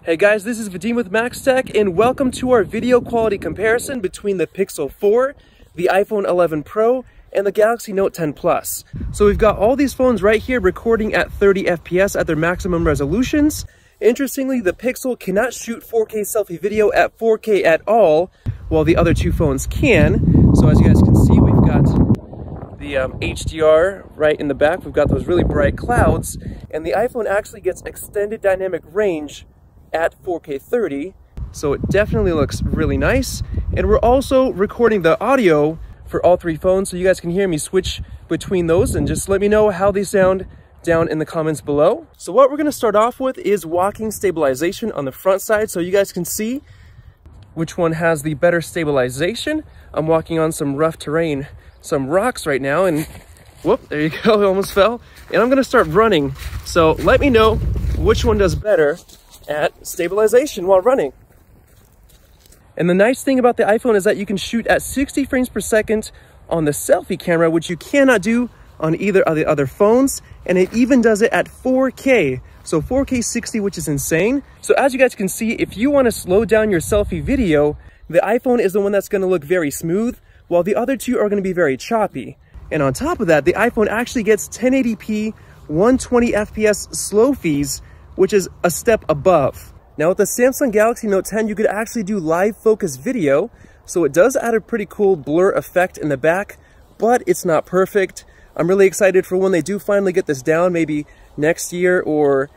Hey guys, this is Vadim with Max Tech, and welcome to our video quality comparison between the Pixel 4, the iPhone 11 Pro, and the Galaxy Note 10 Plus. So we've got all these phones right here recording at 30 FPS at their maximum resolutions. Interestingly, the Pixel cannot shoot 4K selfie video at 4K at all, while the other two phones can. So as you guys can see, we've got the HDR right in the back. We've got those really bright clouds, and the iPhone actually gets extended dynamic range at 4K 30, so it definitely looks really nice. And we're also recording the audio for all three phones, so you guys can hear me switch between those, and just let me know how they sound down in the comments below. So what we're going to start off with is walking stabilization on the front side, so you guys can see which one has the better stabilization. I'm walking on some rough terrain, some rocks right now, and whoop, there you go, it almost fell. And I'm going to start running, so let me know which one does better at stabilization while running. And the nice thing about the iPhone is that you can shoot at 60 frames per second on the selfie camera, which you cannot do on either of the other phones, and it even does it at 4K, so 4K 60, which is insane. So as you guys can see, if you want to slow down your selfie video, the iPhone is the one that's going to look very smooth, while the other two are going to be very choppy. And on top of that, the iPhone actually gets 1080p 120 FPS slow fees, which is a step above. Now with the Samsung Galaxy Note 10, you could actually do live focus video, so it does add a pretty cool blur effect in the back, but it's not perfect. I'm really excited for when they do finally get this down, maybe next year or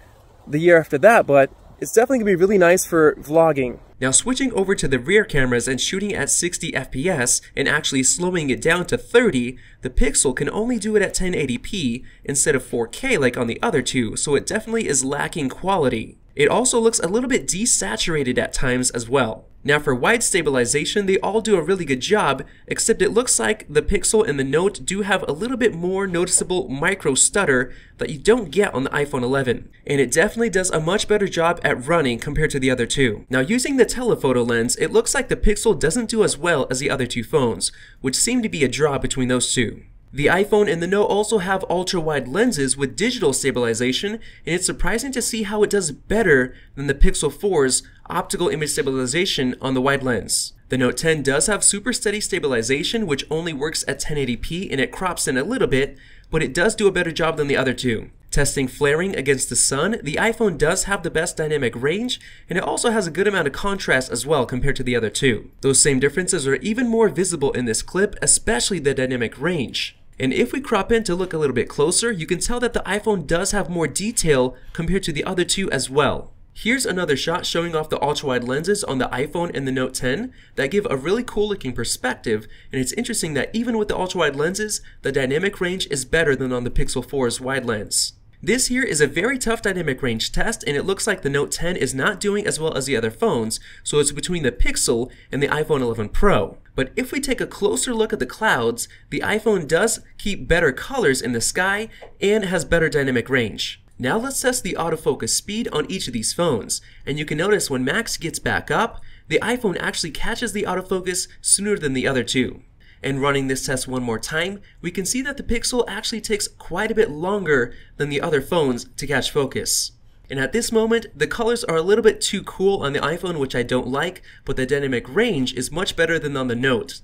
the year after that, but it's definitely gonna be really nice for vlogging. Now switching over to the rear cameras and shooting at 60 FPS and actually slowing it down to 30, the Pixel can only do it at 1080p instead of 4K like on the other two, so it definitely is lacking quality. It also looks a little bit desaturated at times as well. Now for wide stabilization, they all do a really good job, except it looks like the Pixel and the Note do have a little bit more noticeable micro stutter that you don't get on the iPhone 11. And it definitely does a much better job at running compared to the other two. Now using the telephoto lens, it looks like the Pixel doesn't do as well as the other two phones, which seem to be a draw between those two. The iPhone and the Note also have ultra-wide lenses with digital stabilization, and it's surprising to see how it does better than the Pixel 4's optical image stabilization on the wide lens. The Note 10 does have super steady stabilization, which only works at 1080p and it crops in a little bit, but it does do a better job than the other two. Testing flaring against the sun, the iPhone does have the best dynamic range, and it also has a good amount of contrast as well compared to the other two. Those same differences are even more visible in this clip, especially the dynamic range. And if we crop in to look a little bit closer, you can tell that the iPhone does have more detail compared to the other two as well. Here's another shot showing off the ultra-wide lenses on the iPhone and the Note 10 that give a really cool looking perspective, and it's interesting that even with the ultra-wide lenses, the dynamic range is better than on the Pixel 4's wide lens. This here is a very tough dynamic range test, and it looks like the Note 10 is not doing as well as the other phones, so it's between the Pixel and the iPhone 11 Pro. But if we take a closer look at the clouds, the iPhone does keep better colors in the sky and has better dynamic range. Now let's test the autofocus speed on each of these phones, and you can notice when Max gets back up, the iPhone actually catches the autofocus sooner than the other two. And running this test one more time, we can see that the Pixel actually takes quite a bit longer than the other phones to catch focus. And at this moment, the colors are a little bit too cool on the iPhone, which I don't like, but the dynamic range is much better than on the Note.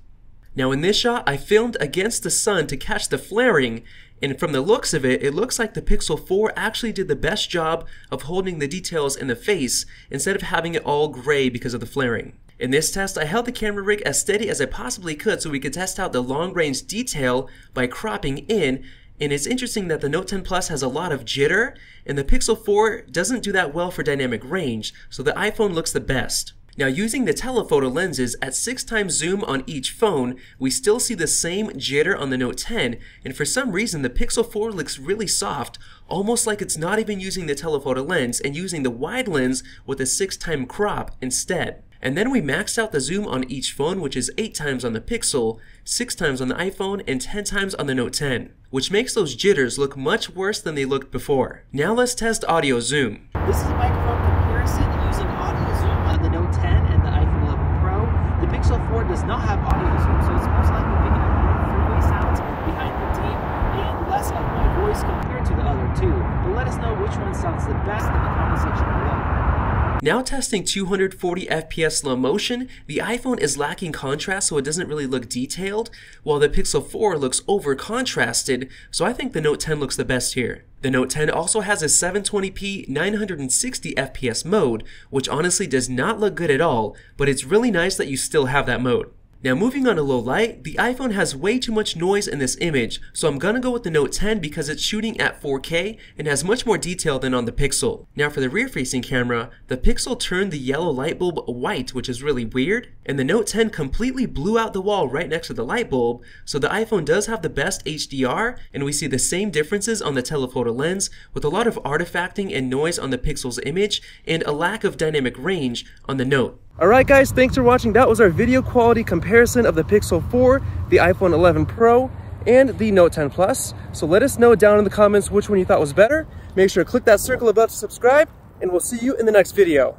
Now in this shot, I filmed against the sun to catch the flaring, and from the looks of it, it looks like the Pixel 4 actually did the best job of holding the details in the face instead of having it all gray because of the flaring. In this test, I held the camera rig as steady as I possibly could so we could test out the long-range detail by cropping in, and it's interesting that the Note 10 Plus has a lot of jitter, and the Pixel 4 doesn't do that well for dynamic range, so the iPhone looks the best. Now using the telephoto lenses at 6x zoom on each phone, we still see the same jitter on the Note 10, and for some reason the Pixel 4 looks really soft, almost like it's not even using the telephoto lens and using the wide lens with a 6x crop instead. And then we maxed out the zoom on each phone, which is 8x on the Pixel, 6x on the iPhone, and 10x on the Note 10, which makes those jitters look much worse than they looked before. Now let's test audio zoom. This is a microphone comparison using audio zoom on the Note 10 and the iPhone 11 Pro. The Pixel 4 does not have audio zoom, so it's most likely picking up more freeway sounds behind the tape and less of my voice compared to the other two. But let us know which one sounds the best in the comment section below. Now testing 240 FPS slow motion, the iPhone is lacking contrast so it doesn't really look detailed, while the Pixel 4 looks over contrasted, so I think the Note 10 looks the best here. The Note 10 also has a 720p 960 FPS mode, which honestly does not look good at all, but it's really nice that you still have that mode. Now moving on to low light, the iPhone has way too much noise in this image, so I'm gonna go with the Note 10 because it's shooting at 4K and has much more detail than on the Pixel. Now for the rear-facing camera, the Pixel turned the yellow light bulb white, which is really weird, and the Note 10 completely blew out the wall right next to the light bulb, so the iPhone does have the best HDR, and we see the same differences on the telephoto lens, with a lot of artifacting and noise on the Pixel's image, and a lack of dynamic range on the Note. Alright guys, thanks for watching. That was our video quality comparison of the Pixel 4, the iPhone 11 Pro, and the Note 10 Plus. So let us know down in the comments which one you thought was better. Make sure to click that circle above to subscribe, and we'll see you in the next video.